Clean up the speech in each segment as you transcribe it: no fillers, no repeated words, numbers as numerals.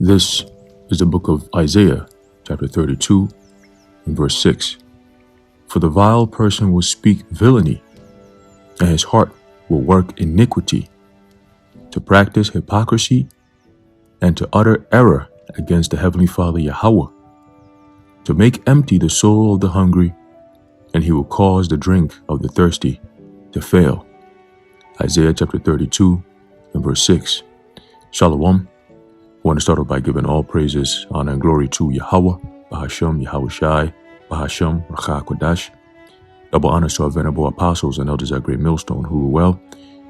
This is the book of Isaiah, chapter 32, and verse 6. For the vile person will speak villainy, and his heart will work iniquity, to practice hypocrisy, and to utter error against the Heavenly Father Yahweh, to make empty the soul of the hungry, and he will cause the drink of the thirsty to fail. Isaiah chapter 32 and verse 6. Shalom. I want to start off by giving all praises, honor, and glory to Yahweh, Bahashem, Yahweh Shai, Bahashem, Racha Kodash. Double honors to our venerable apostles and elders at Great Millstone who rule well,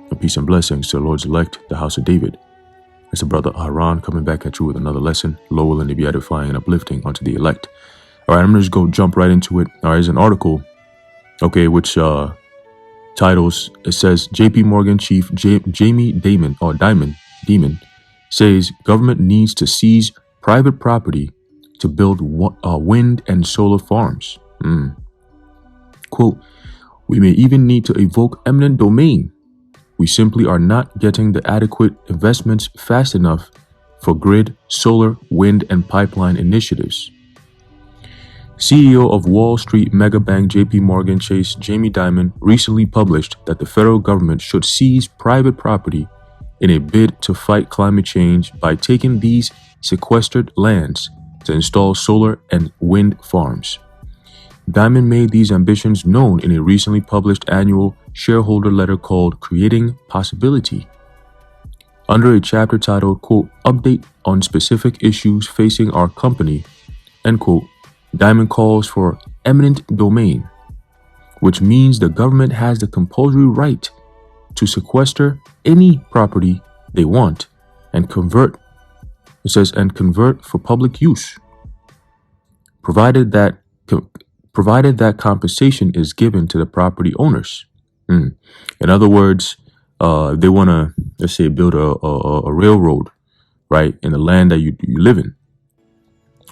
and peace and blessings to the Lord's elect, the house of David. It's the brother Aharon coming back at you with another lesson, low and to be edifying and uplifting unto the elect. All right, I'm going to just jump right into it. All right, there's an article, which titles, it says, JP Morgan chief Jamie Dimon says government needs to seize private property to build wind and solar farms. Quote, we may even need to evoke eminent domain. We simply are not getting the adequate investments fast enough for grid, solar, wind, and pipeline initiatives. CEO of Wall Street mega bank JP Morgan Chase Jamie Dimon recently published that the federal government should seize private property in a bid to fight climate change by taking these sequestered lands to install solar and wind farms. Dimon made these ambitions known in a recently published annual shareholder letter called Creating Possibility. Under a chapter titled, quote, Update on Specific Issues Facing Our Company, end quote, Dimon calls for eminent domain, which means the government has the compulsory right to sequester any property they want and convert for public use, provided that compensation is given to the property owners. In other words, they want to, let's say, build a railroad, right, in the land that you live in.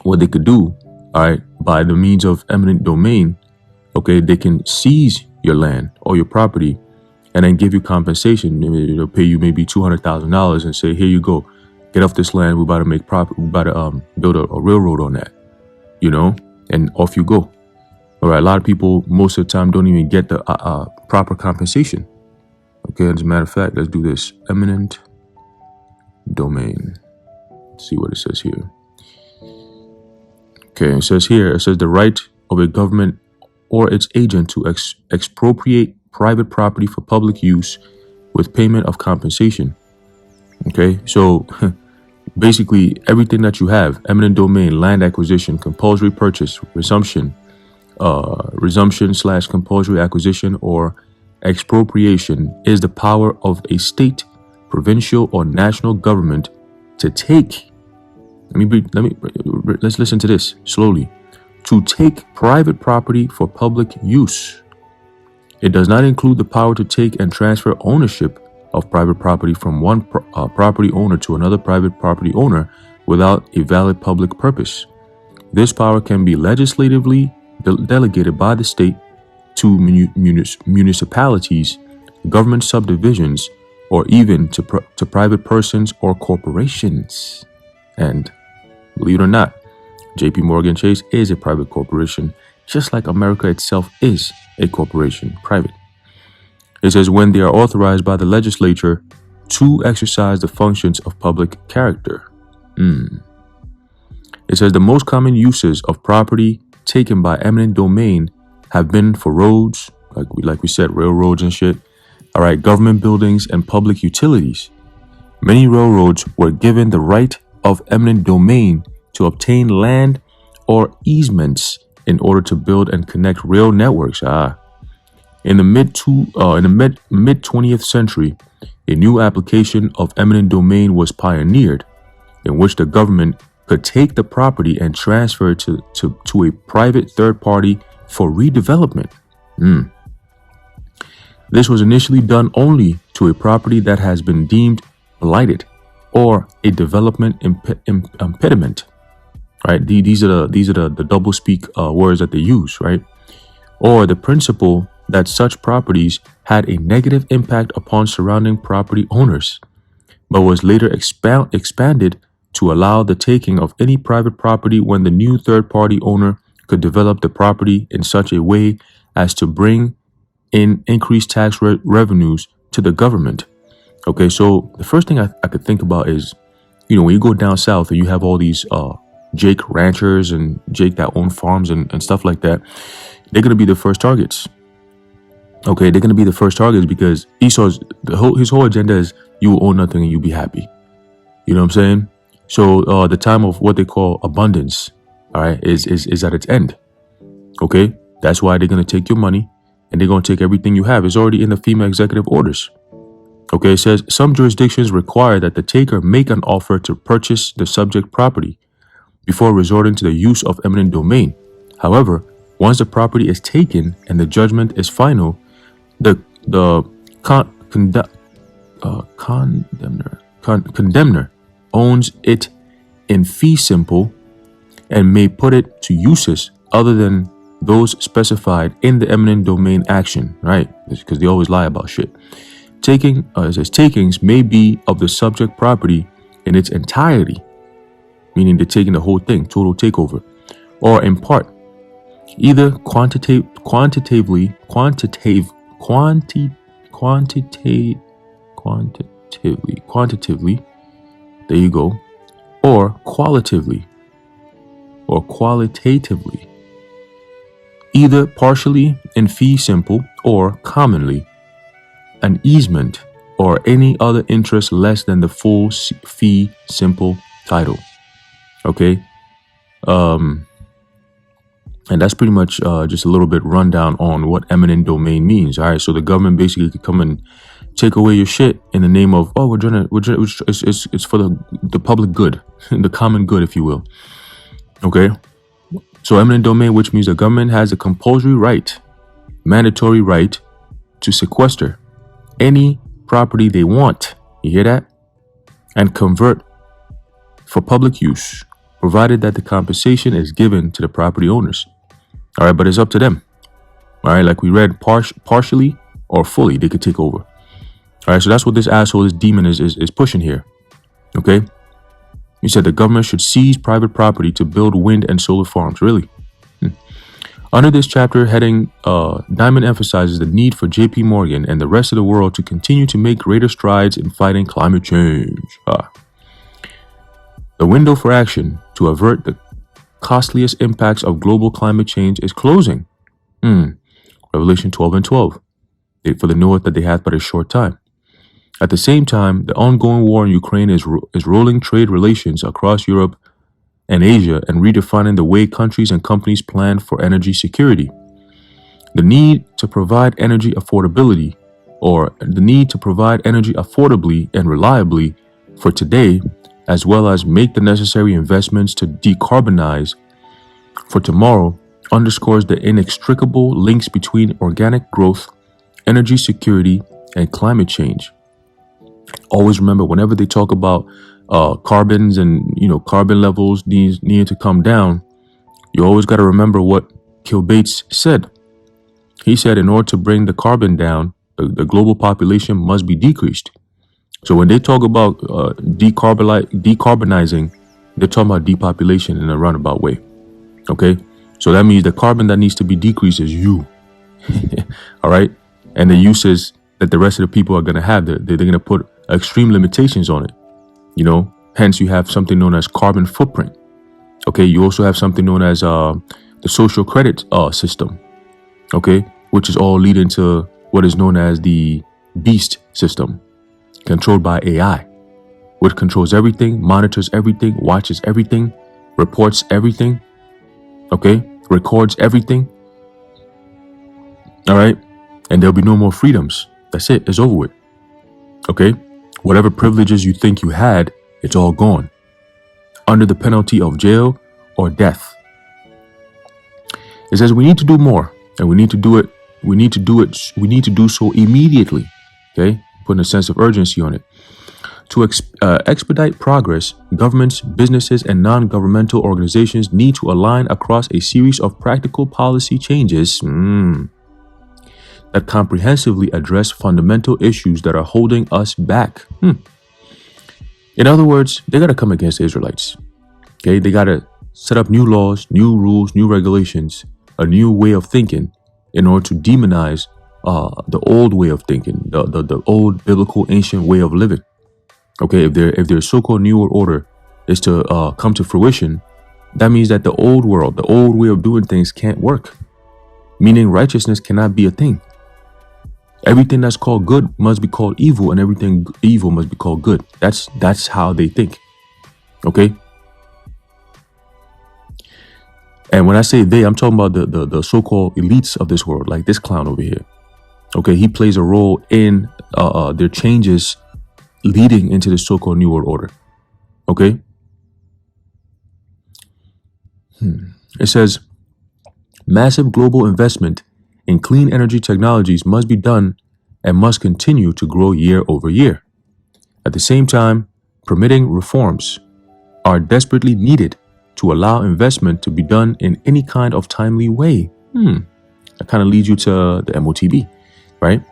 What they could do, all right, by the means of eminent domain, they can seize your land or your property and then give you compensation. They'll pay you maybe $200,000 and say, here you go, get off this land. We're about to build a railroad on that, and off you go. All right, a lot of people most of the time don't even get the proper compensation. As a matter of fact, let's do this. Eminent domain. Let's see what it says here. It says the right of a government or its agent to expropriate private property for public use with payment of compensation. So basically everything that you have, eminent domain, land acquisition, compulsory purchase, resumption / compulsory acquisition or expropriation is the power of a state, provincial, or national government to take. Let's listen to this slowly. To take private property for public use. It does not include the power to take and transfer ownership of private property from one property owner to another private property owner without a valid public purpose. This power can be legislatively delegated by the state to municipalities, government subdivisions, or even to private persons or corporations. And believe it or not, JP Morgan Chase is a private corporation, just like America itself is a corporation, private. It says when they are authorized by the legislature to exercise the functions of public character. It says the most common uses of property taken by eminent domain have been for roads, like we said, railroads and shit. All right, government buildings and public utilities. Many railroads were given the right of eminent domain to obtain land or easements in order to build and connect rail networks. In the mid 20th century, a new application of eminent domain was pioneered, in which the government could take the property and transfer it to a private third party for redevelopment. This was initially done only to a property that has been deemed blighted or a development impediment. Right? These are the double speak words that they use, right? Or the principle that such properties had a negative impact upon surrounding property owners, but was later expanded to allow the taking of any private property when the new third-party owner could develop the property in such a way as to bring in increased tax revenues to the government. Okay, so the first thing I could think about is, when you go down south and you have all these Jake ranchers and Jake that own farms and stuff like that, they're going to be the first targets. Okay, they're going to be the first targets because Esau's his whole agenda is you will own nothing and you'll be happy. You know what I'm saying? So the time of what they call abundance, all right, is at its end. Okay, that's why they're going to take your money and they're going to take everything you have. It's already in the FEMA executive orders. Okay, it says some jurisdictions require that the taker make an offer to purchase the subject property before resorting to the use of eminent domain. However, once the property is taken and the judgment is final, the condemner owns it in fee simple and may put it to uses other than those specified in the eminent domain action, right? Because they always lie about shit. It says takings may be of the subject property in its entirety, meaning they're taking the whole thing, total takeover, or in part, either quantitatively, there you go, or qualitatively, either partially in fee simple or commonly an easement or any other interest less than the full fee simple title. Okay, and that's pretty much just a little bit rundown on what eminent domain means. All right, so the government basically could come and take away your shit in the name of, oh, it's for the public good, the common good, if you will. Okay, so eminent domain, which means the government has a compulsory right, mandatory right to sequester any property they want. You hear that? And convert for public use, provided that the compensation is given to the property owners. All right, but it's up to them. All right, like we read, partially or fully, they could take over. All right, so that's what this asshole, this demon is pushing here. Okay, he said the government should seize private property to build wind and solar farms. Really? Under this chapter heading, Diamond emphasizes the need for J.P. Morgan and the rest of the world to continue to make greater strides in fighting climate change. The window for action to avert the costliest impacts of global climate change is closing. Revelation 12:12. For the knoweth that they hath but a short time. At the same time, the ongoing war in Ukraine is rolling trade relations across Europe and Asia and redefining the way countries and companies plan for energy security. The need to provide energy affordably and reliably for today, as well as make the necessary investments to decarbonize for tomorrow, underscores the inextricable links between organic growth, energy security, and climate change. Always remember, whenever they talk about carbons and carbon levels need to come down, you always got to remember what Bates said. He said in order to bring the carbon down, the global population must be decreased. So when they talk about decarbonizing, they're talking about depopulation in a roundabout way. Okay, so that means the carbon that needs to be decreased is you. All right, and the uses that the rest of the people are going to have, they're going to put extreme limitations on it. Hence you have something known as carbon footprint. Okay, you also have something known as the social credit system. Okay, which is all leading to what is known as the beast system, controlled by AI, which controls everything, monitors everything, watches everything, reports everything. Okay, records everything. All right, and there'll be no more freedoms. That's it. It's over with. Okay, whatever privileges you think you had, it's all gone, under the penalty of jail or death. It says we need to do more, and we need to do it. We need to do so immediately. Okay, putting a sense of urgency on it. To expedite progress, governments, businesses, and non-governmental organizations need to align across a series of practical policy changes that comprehensively address fundamental issues that are holding us back. In other words, they got to come against the Israelites. Okay, they got to set up new laws, new rules, new regulations, a new way of thinking in order to demonize the old way of thinking, the old biblical ancient way of living. Okay, if their so-called new world order is to come to fruition, that means that the old world, the old way of doing things can't work. Meaning righteousness cannot be a thing. Everything that's called good must be called evil, and everything evil must be called good. That's how they think. Okay. And when I say they, I'm talking about the so-called elites of this world, like this clown over here. Okay, he plays a role in their changes leading into the so-called New World Order. Okay? It says, massive global investment in clean energy technologies must be done and must continue to grow year over year. At the same time, permitting reforms are desperately needed to allow investment to be done in any kind of timely way. That kind of leads you to the MOTB, right?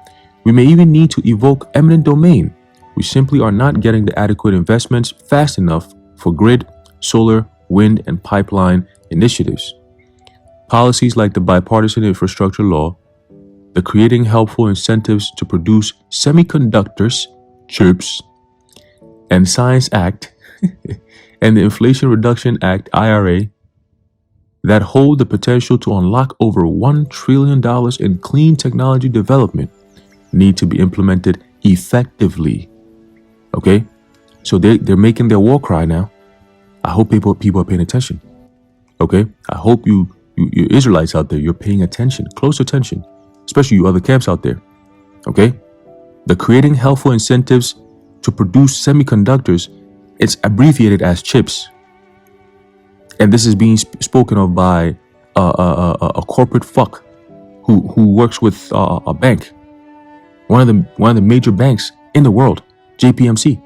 We may even need to evoke eminent domain. We simply are not getting the adequate investments fast enough for grid, solar, wind, and pipeline initiatives. Policies like the Bipartisan Infrastructure Law, the Creating Helpful Incentives to Produce Semiconductors, CHIPS, and Science Act, and the Inflation Reduction Act, IRA, that hold the potential to unlock over $1 trillion in clean technology development need to be implemented effectively. Okay? So they're making their war cry now. I hope people are paying attention. Okay? I hope you Israelites out there, you're paying attention, close attention, especially you other camps out there. Okay? The Creating Helpful Incentives to Produce Semiconductors, it's abbreviated as CHIPS. And this is being spoken of by a corporate fuck who works with a bank, one of the major banks in the world, JPMC.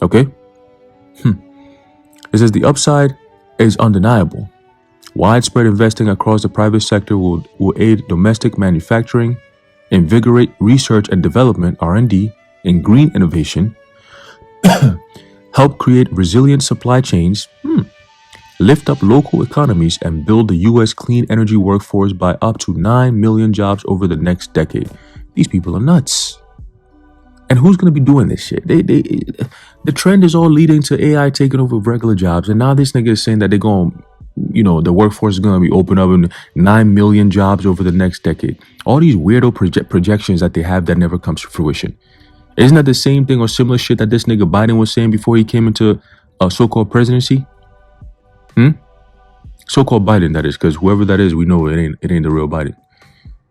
Okay? It says the upside is undeniable. Widespread investing across the private sector will aid domestic manufacturing, invigorate research and development (R&D) in green innovation, help create resilient supply chains, lift up local economies, and build the U.S. clean energy workforce by up to 9 million jobs over the next decade. These people are nuts. And who's going to be doing this shit? The trend is all leading to AI taking over regular jobs. And now this nigga is saying that they're going, the workforce is going to be open up in 9 million jobs over the next decade. All these weirdo projections that they have that never comes to fruition. Isn't that the same thing or similar shit that this nigga Biden was saying before he came into a so-called presidency? So-called Biden, that is, because whoever that is, we know it ain't the real Biden.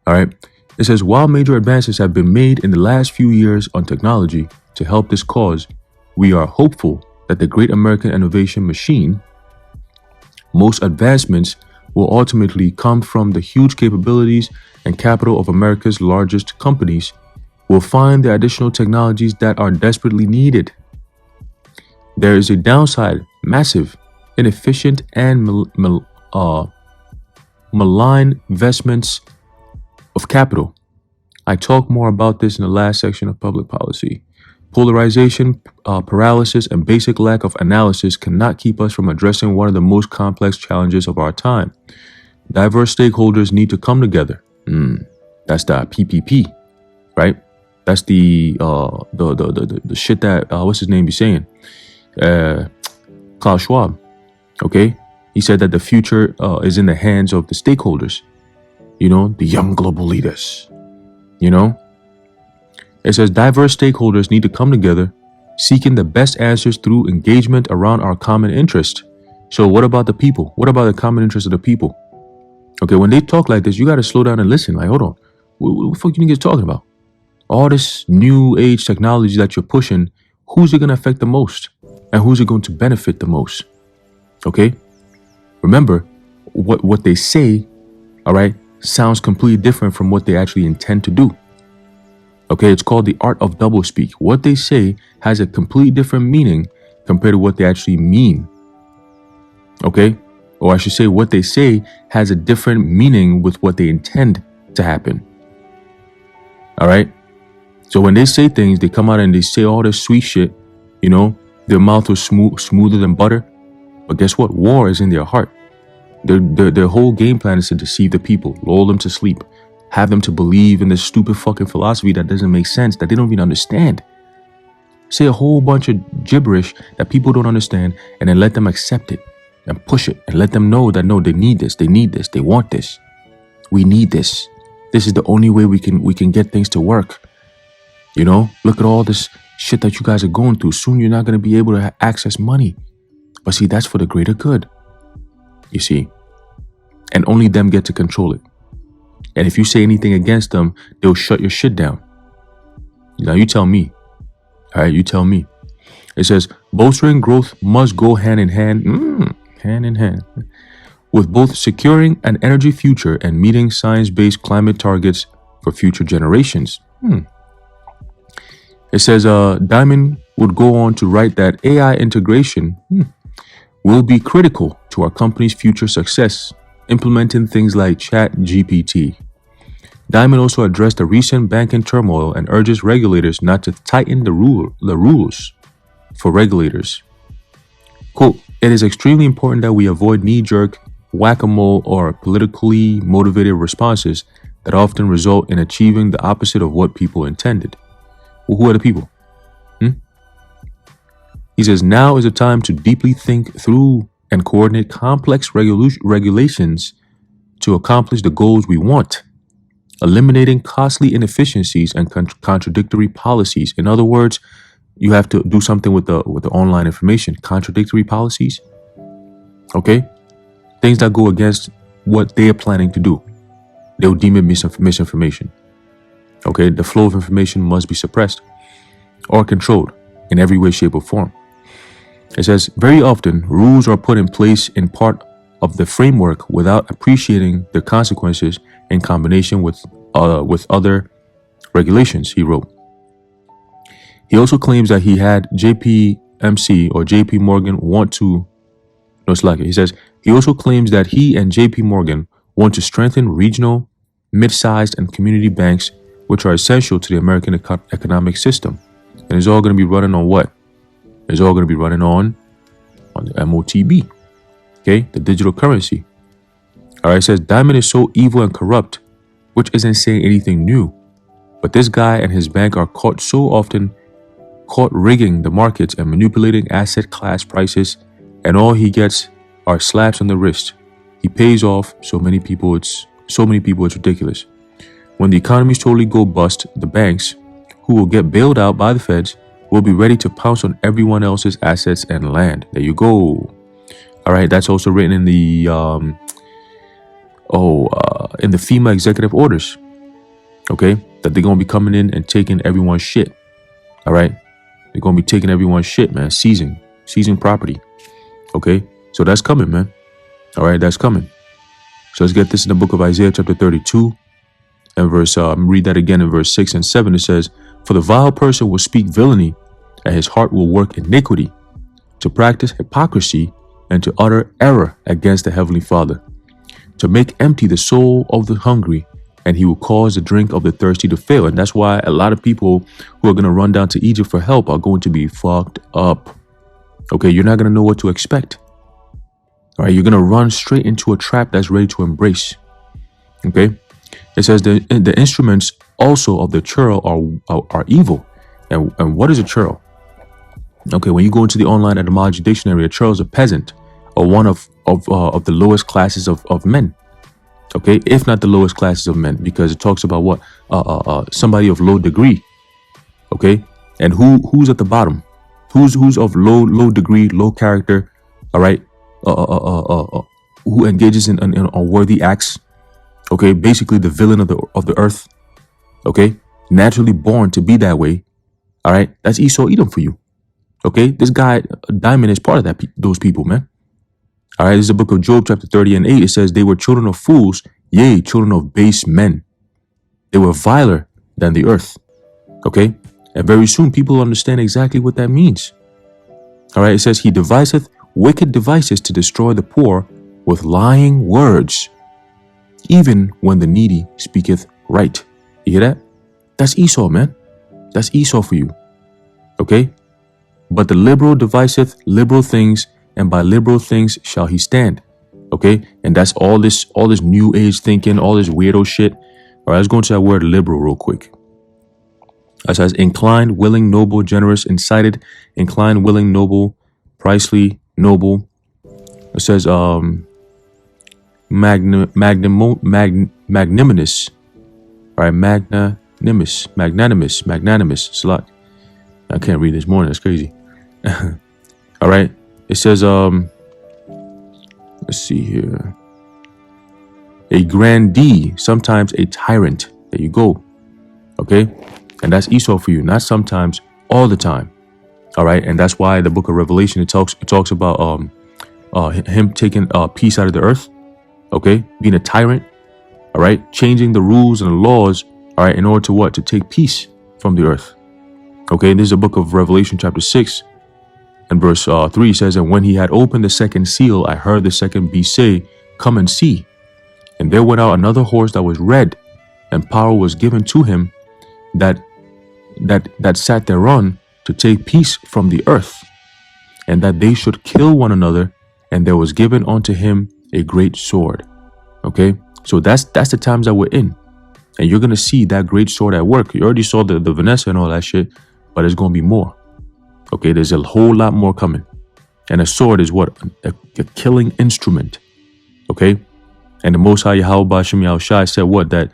All right. It says, while major advances have been made in the last few years on technology to help this cause, we are hopeful that the great American innovation machine, most advancements will ultimately come from the huge capabilities and capital of America's largest companies, will find the additional technologies that are desperately needed. There is a downside, massive, inefficient, and malign investments of capital. I talk more about this in the last section of public policy. Polarization, paralysis, and basic lack of analysis cannot keep us from addressing one of the most complex challenges of our time. Diverse stakeholders need to come together. That's the PPP, right? That's the shit that what's his name be saying? Klaus Schwab. Okay, he said that the future is in the hands of the stakeholders. The young global leaders. It says diverse stakeholders need to come together, seeking the best answers through engagement around our common interest. So what about the people? What about the common interest of the people? Okay, when they talk like this, you got to slow down and listen. Like, hold on. What the fuck you niggas talking about? All this new age technology that you're pushing, who's it going to affect the most? And who's it going to benefit the most? Okay? Remember, what they say, all right, sounds completely different from what they actually intend to do. Okay, it's called the art of doublespeak. What they say has a completely different meaning compared to what they actually mean. Okay? Or I should say, what they say has a different meaning with what they intend to happen. All right? So when they say things, they come out and they say all this sweet shit, You know, their mouth was smoother than butter. But guess what? War is in their heart. Their whole game plan is to deceive the people, lull them to sleep, have them to believe in this stupid fucking philosophy that doesn't make sense, that they don't even understand. Say a whole bunch of gibberish that people don't understand, and then let them accept it and push it and let them know that no, they need this, they want this. We need this. This is the only way we can get things to work. You know, look at all this shit that you guys are going through. Soon you're not going to be able to access money. But see, that's for the greater good. You see, and only them get to control it. And if you say anything against them, they'll shut your shit down. Now you tell me. All right, you tell me. It says, bolstering growth must go hand in hand, with both securing an energy future and meeting science-based climate targets for future generations. It says, Diamond would go on to write that AI integration will be critical to our company's future success, implementing things like ChatGPT. Diamond also addressed the recent banking turmoil and urges regulators not to tighten the rules for regulators. Quote, it is extremely important that we avoid knee-jerk, whack-a-mole, or politically motivated responses that often result in achieving the opposite of what people intended. Well, who are the people? He says, now is a time to deeply think through and coordinate complex regulations to accomplish the goals we want, eliminating costly inefficiencies and contradictory policies. In other words, you have to do something with the online information, contradictory policies. Okay? Things that go against what they are planning to do. They'll deem it misinformation. Okay? The flow of information must be suppressed or controlled in every way, shape, or form. It says, very often, rules are put in place in part of the framework without appreciating the consequences in combination with other regulations, he wrote. He also claims that he had JPMC or JP Morgan want to, no, it's like it. He says, he also claims that he and JP Morgan want to strengthen regional, mid-sized, and community banks, which are essential to the American economic system. And it's all going to be running on what? It's all going to be running on the MOTB, okay, the digital currency. All right, it says Diamond is so evil and corrupt, which isn't saying anything new. But this guy and his bank are caught rigging the markets and manipulating asset class prices, and all he gets are slaps on the wrist. He pays off so many people it's ridiculous. When the economies totally go bust, the banks, who will get bailed out by the feds, will be ready to pounce on everyone else's assets and land. There you go. All right, that's also written in the FEMA executive orders. Okay, that they're gonna be coming in and taking everyone's shit. All right, they're gonna be taking everyone's shit, man. Seizing property. Okay, so that's coming, man. All right, that's coming. So let's get this in the book of Isaiah, chapter 32, and verse. Read that again in verse 6 and 7. It says, for the vile person will speak villainy, and his heart will work iniquity, to practice hypocrisy and to utter error against the Heavenly Father, to make empty the soul of the hungry, and he will cause the drink of the thirsty to fail. And that's why a lot of people who are going to run down to Egypt for help are going to be fucked up. Okay, you're not going to know what to expect. All right, you're going to run straight into a trap that's ready to embrace. Okay, it says the instruments also of the churl are evil. And what is a churl? Okay, when you go into the online etymology dictionary, a churl is a peasant or one of the lowest classes of men. Okay, if not the lowest classes of men, because it talks about what somebody of low degree. Okay, and who's at the bottom? Who's of low degree, low character? All right, who engages in unworthy acts? Okay, basically the villain of the earth. Okay, naturally born to be that way. All right, that's Esau Edom for you. Okay, this guy Diamond is part of those people, man. All right, this is the book of Job, chapter 30 and 8. It says, they were children of fools, yea, children of base men. They were viler than the earth. Okay, and very soon people will understand exactly what that means. All right, it says, he deviseth wicked devices to destroy the poor with lying words, even when the needy speaketh right. You hear that? That's Esau, man. That's Esau for you. Okay? But the liberal deviseth liberal things, and by liberal things shall he stand. Okay, and that's all this new age thinking, all this weirdo shit. All right, let's go into that word liberal real quick. It says inclined, willing, noble, generous, incited, inclined, willing, noble, pricely, noble. It says magnanimous. All right, magnanimous. It's a lot. I can't read this morning. That's crazy. All right. It says let's see here. A grandee, sometimes a tyrant. There you go. Okay? And that's Esau for you. Not sometimes, all the time. All right? And that's why the book of Revelation, it talks about him taking peace out of the earth. Okay? Being a tyrant. All right? Changing the rules and the laws, all right, in order to what? To take peace from the earth. Okay? This is the book of Revelation chapter 6 and verse 3 says, and when he had opened the second seal, I heard the second beast say, come and see. And there went out another horse that was red, and power was given to him that sat thereon to take peace from the earth, and that they should kill one another, and there was given unto him a great sword. Okay, so that's the times that we're in, and you're gonna see that great sword at work. You already saw the Vanessa and all that shit, but there's gonna be more. Okay, there's a whole lot more coming, and a sword is what? A killing instrument. Okay. And the Most High Yahweh Shem Yahushai said what? That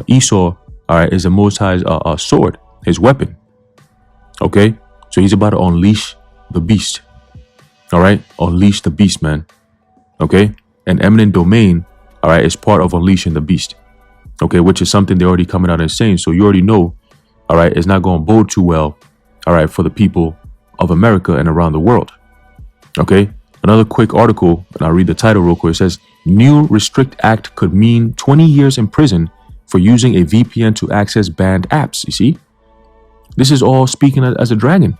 Esau, all right, is the Most High's sword, his weapon. Okay? So he's about to unleash the beast. All right? Unleash the beast, man. Okay? And eminent domain, all right, is part of unleashing the beast. Okay? Which is something they're already coming out and saying. So you already know, all right, it's not going to bode too well, all right, for the people of America and around the world. Okay? Another quick article, and I'll read the title real quick. It says, New Restrict Act could mean 20 years in prison for using a VPN to access banned apps. You see? This is all speaking as a dragon.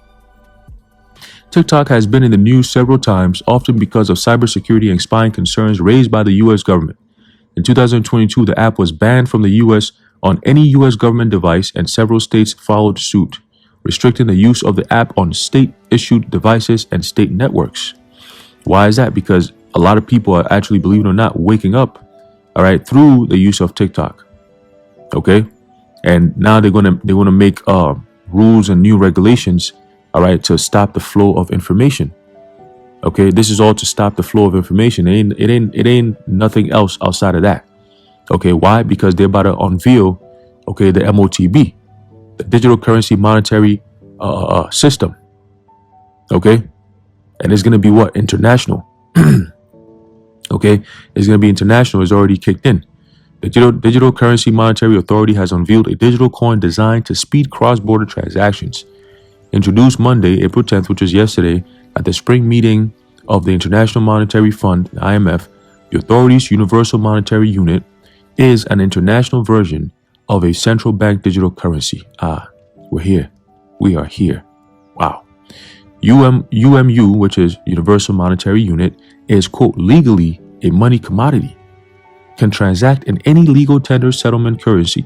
TikTok has been in the news several times, often because of cybersecurity and spying concerns raised by the U.S. government. In 2022, the app was banned from the U.S. on any U.S. government device, and several states followed suit, restricting the use of the app on state-issued devices and state networks. Why is that? Because a lot of people are actually, believe it or not, waking up, all right, through the use of TikTok. Okay, and now they're gonna make rules and new regulations, all right, to stop the flow of information. Okay, this is all to stop the flow of information. It ain't nothing else outside of that. Okay, why? Because they're about to unveil, okay, the MOTB, the digital currency monetary system. Okay. And it's going to be what? International. Okay. It's going to be international. It's already kicked in. The Digital Currency Monetary Authority has unveiled a digital coin designed to speed cross-border transactions. Introduced Monday, April 10th, which was yesterday, at the spring meeting of the International Monetary Fund, IMF, the authority's Universal Monetary Unit is an international version of a central bank digital currency. We're here. We are here. Wow. UMU, which is Universal Monetary Unit, is, quote, legally a money commodity, can transact in any legal tender settlement currency,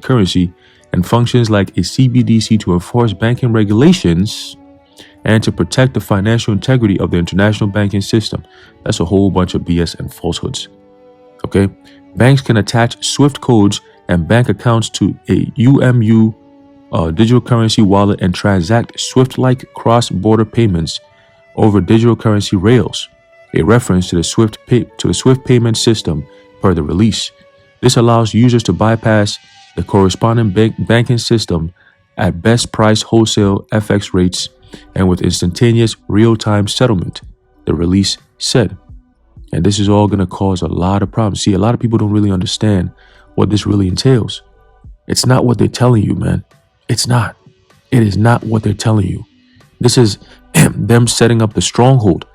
and functions like a CBDC to enforce banking regulations and to protect the financial integrity of the international banking system. That's a whole bunch of BS and falsehoods. Okay? Banks can attach SWIFT codes and bank accounts to a UMU digital currency wallet and transact SWIFT-like cross-border payments over digital currency rails, a reference to the SWIFT payment system per the release. This allows users to bypass the corresponding banking system at best price wholesale FX rates and with instantaneous real-time settlement, the release said. And this is all going to cause a lot of problems. See, a lot of people don't really understand what this really entails. It's not what they're telling you, man. It's not. It is not what they're telling you. This is them setting up the stronghold,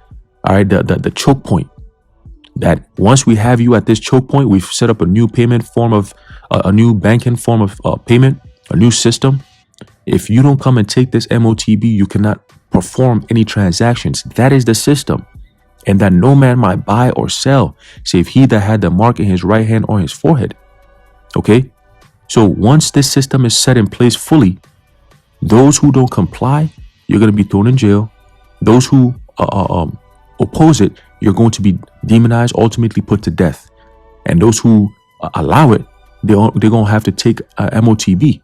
all right, the choke point. That once we have you at this choke point, we've set up a new payment form of, a new banking form of payment, a new system. If you don't come and take this MOTB, you cannot perform any transactions. That is the system. And that no man might buy or sell, save he that had the mark in his right hand or his forehead. Okay? So once this system is set in place fully, those who don't comply, you're going to be thrown in jail. Those who oppose it, you're going to be demonized, ultimately put to death. And those who allow it, they're going to have to take MOTB,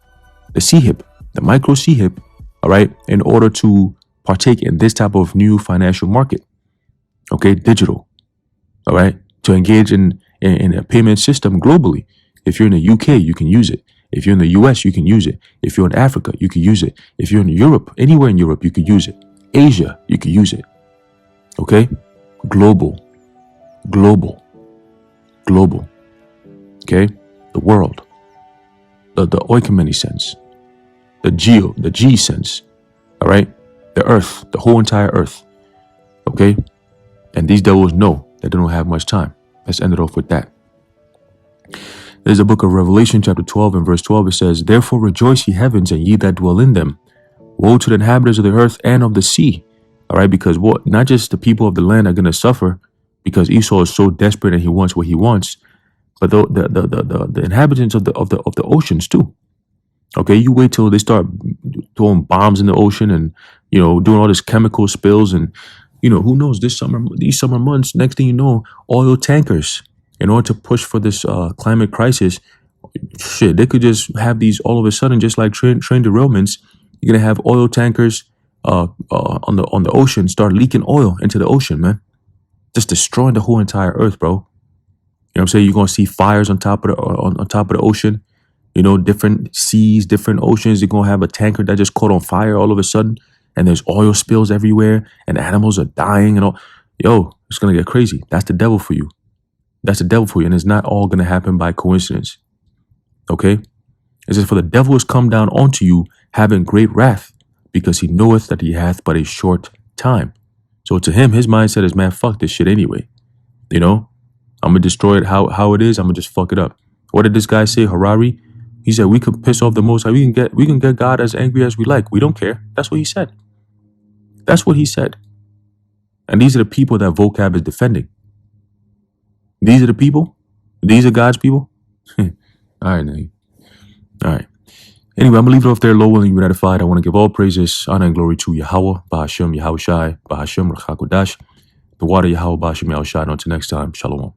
the CHIP, the micro CHIP, all right, in order to partake in this type of new financial market, okay, digital, all right, to engage in a payment system globally. If you're in the UK, you can use it. If you're in the US, you can use it. If you're in Africa, you can use it. If you're in Europe, anywhere in Europe, you can use it. Asia, you can use it. Okay? Global. Okay? The world. The oikoumene sense. The G sense. All right? The earth, the whole entire earth. Okay? And these devils know that they don't have much time. Let's end it off with that. There's a book of Revelation, chapter 12 and verse 12. It says, "Therefore rejoice, ye heavens, and ye that dwell in them. Woe to the inhabitants of the earth and of the sea." All right, because what? Not just the people of the land are going to suffer because Esau is so desperate and he wants what he wants, but the inhabitants of the oceans too. Okay, you wait till they start throwing bombs in the ocean and doing all this chemical spills and who knows, these summer months, next thing you know, oil tankers, in order to push for this climate crisis, shit, they could just have these all of a sudden, just like train derailments. You're gonna have oil tankers on the ocean start leaking oil into the ocean, man, just destroying the whole entire earth, bro. You know what I'm saying? You're gonna see fires on top of the ocean. Different seas, different oceans. You're gonna have a tanker that just caught on fire all of a sudden, and there's oil spills everywhere, and animals are dying and all. Yo, it's gonna get crazy. That's the devil for you. That's the devil for you, and it's not all going to happen by coincidence. Okay? It says, "For the devil is come down unto you, having great wrath, because he knoweth that he hath but a short time." So to him, his mindset is, man, fuck this shit anyway. I'm going to destroy it how it is. I'm going to just fuck it up. What did this guy say, Harari? He said, we could piss off the Most High. We can get God as angry as we like. We don't care. That's what he said. That's what he said. And these are the people that vocab is defending. These are the people? These are God's people? All right, now. All right. Anyway, I'm going to leave it off there. Low will you be edified. I want to give all praises, honor, and glory to Yahweh, Bahashem, Yahushai, Bahashem, Rachakodash, the water, Yahweh, Bahashem, Yahushai. Until next time, Shalom.